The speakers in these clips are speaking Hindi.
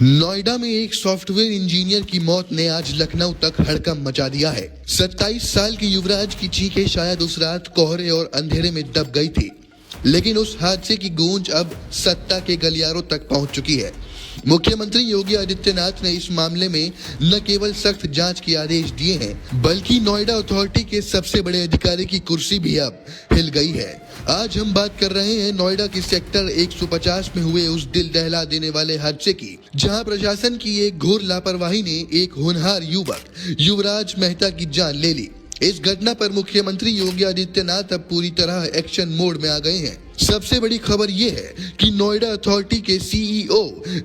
नोएडा में एक सॉफ्टवेयर इंजीनियर की मौत ने आज लखनऊ तक हड़कंप मचा दिया है। 27 साल के युवराज की चीखें शायद उस रात कोहरे और अंधेरे में दब गई थी, लेकिन उस हादसे की गूंज अब सत्ता के गलियारों तक पहुंच चुकी है। मुख्यमंत्री योगी आदित्यनाथ ने इस मामले में न केवल सख्त जांच के आदेश दिए हैं, बल्कि नोएडा अथॉरिटी के सबसे बड़े अधिकारी की कुर्सी भी अब हिल गई है। आज हम बात कर रहे हैं नोएडा के सेक्टर 150 में हुए उस दिल दहला देने वाले हादसे की, जहां प्रशासन की एक घोर लापरवाही ने एक होनहार युवक युवराज मेहता की जान ले ली। इस घटना पर मुख्यमंत्री योगी आदित्यनाथ अब पूरी तरह एक्शन मोड में आ गए हैं। सबसे बड़ी खबर ये है कि नोएडा अथॉरिटी के सीईओ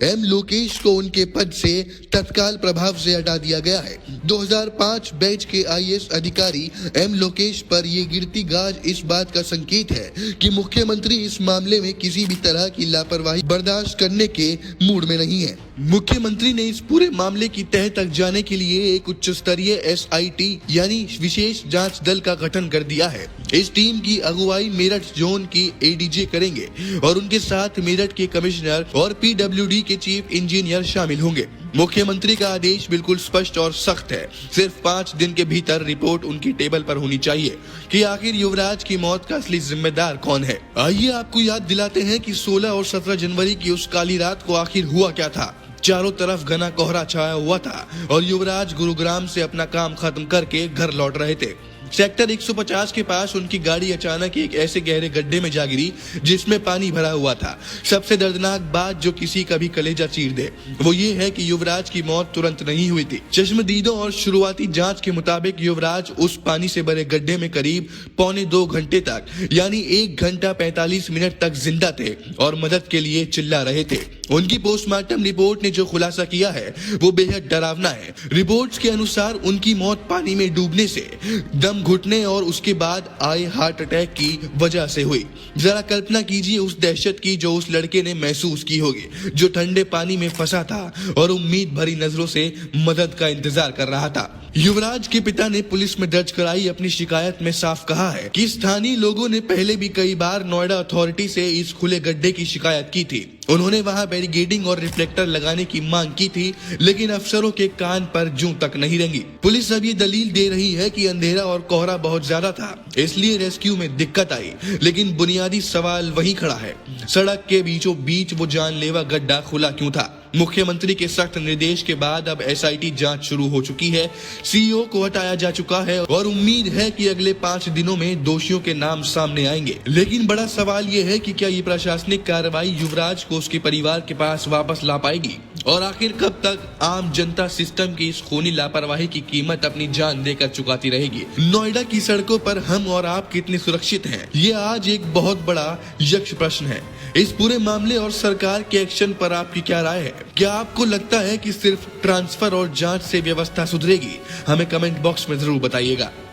एम लोकेश को उनके पद से तत्काल प्रभाव से हटा दिया गया है। 2005 बैच के आईएएस अधिकारी एम लोकेश पर ये गिरती गाज इस बात का संकेत है कि मुख्यमंत्री इस मामले में किसी भी तरह की लापरवाही बर्दाश्त करने के मूड में नहीं है। मुख्यमंत्री ने इस पूरे मामले की तह तक जाने के लिए एक उच्च स्तरीय एसआईटी यानी विशेष जांच दल का गठन कर दिया है। इस टीम की अगुवाई मेरठ जोन की एडीजे करेंगे और उनके साथ मेरठ के कमिश्नर और पीडब्ल्यूडी के चीफ इंजीनियर शामिल होंगे। मुख्यमंत्री का आदेश बिल्कुल स्पष्ट और सख्त है। सिर्फ 5 दिन के भीतर रिपोर्ट उनकी टेबल पर होनी चाहिए कि आखिर युवराज की मौत का असली जिम्मेदार कौन है। आइए आपको याद दिलाते हैं कि 16 और 17 जनवरी की उस काली रात को आखिर हुआ क्या था। चारों तरफ घना कोहरा छाया हुआ था और युवराज गुरुग्राम से अपना काम खत्म करके घर लौट रहे थे। सेक्टर 150 के पास उनकी गाड़ी अचानक एक ऐसे गहरे गड्ढे में जा गिरी जिसमें पानी भरा हुआ था। सबसे दर्दनाक बात जो किसी का भी कलेजा चीर दे वो ये है कि युवराज की मौत तुरंत नहीं हुई थी। चश्मदीदों और शुरुआती जांच के मुताबिक युवराज उस पानी से भरे गड्ढे में करीब 1.25 घंटे तक यानी 1 घंटा 45 मिनट तक जिंदा थे और मदद के लिए चिल्ला रहे थे। उनकी पोस्टमार्टम रिपोर्ट ने जो खुलासा किया है वो बेहद डरावना है। रिपोर्ट्स के अनुसार उनकी मौत पानी में डूबने से, दम घुटने और उसके बाद आए हार्ट अटैक की वजह से हुई। जरा कल्पना कीजिए उस दहशत की जो उस लड़के ने महसूस की होगी, जो ठंडे पानी में फंसा था और उम्मीद भरी नजरों से मदद का इंतजार कर रहा था। युवराज के पिता ने पुलिस में दर्ज कराई अपनी शिकायत में साफ कहा है कि स्थानीय लोगों ने पहले भी कई बार नोएडा अथॉरिटी से इस खुले गड्ढे की शिकायत की थी। उन्होंने वहां बैरिकेडिंग और रिफ्लेक्टर लगाने की मांग की थी, लेकिन अफसरों के कान पर जूं तक नहीं रेंगी। पुलिस अब ये दलील दे रही है कि अंधेरा और कोहरा बहुत ज्यादा था, इसलिए रेस्क्यू में दिक्कत आई। लेकिन बुनियादी सवाल वही खड़ा है, सड़क के बीचों बीच वो जानलेवा गड्ढा खुला क्यों था। मुख्यमंत्री के सख्त निर्देश के बाद अब एसआईटी जांच शुरू हो चुकी है। सीईओ को हटाया जा चुका है और उम्मीद है कि अगले 5 दिनों में दोषियों के नाम सामने आएंगे। लेकिन बड़ा सवाल ये है कि क्या ये प्रशासनिक कार्रवाई युवराज को उसके परिवार के पास वापस ला पाएगी और आखिर कब तक आम जनता सिस्टम की इस खूनी लापरवाही की कीमत अपनी जान देकर चुकाती रहेगी। नोएडा की सड़कों पर हम और आप कितने सुरक्षित हैं, ये आज एक बहुत बड़ा यक्ष प्रश्न है। इस पूरे मामले और सरकार के एक्शन पर आपकी क्या राय है? क्या आपको लगता है कि सिर्फ ट्रांसफर और जांच से व्यवस्था सुधरेगी? हमें कमेंट बॉक्स में जरूर बताइएगा।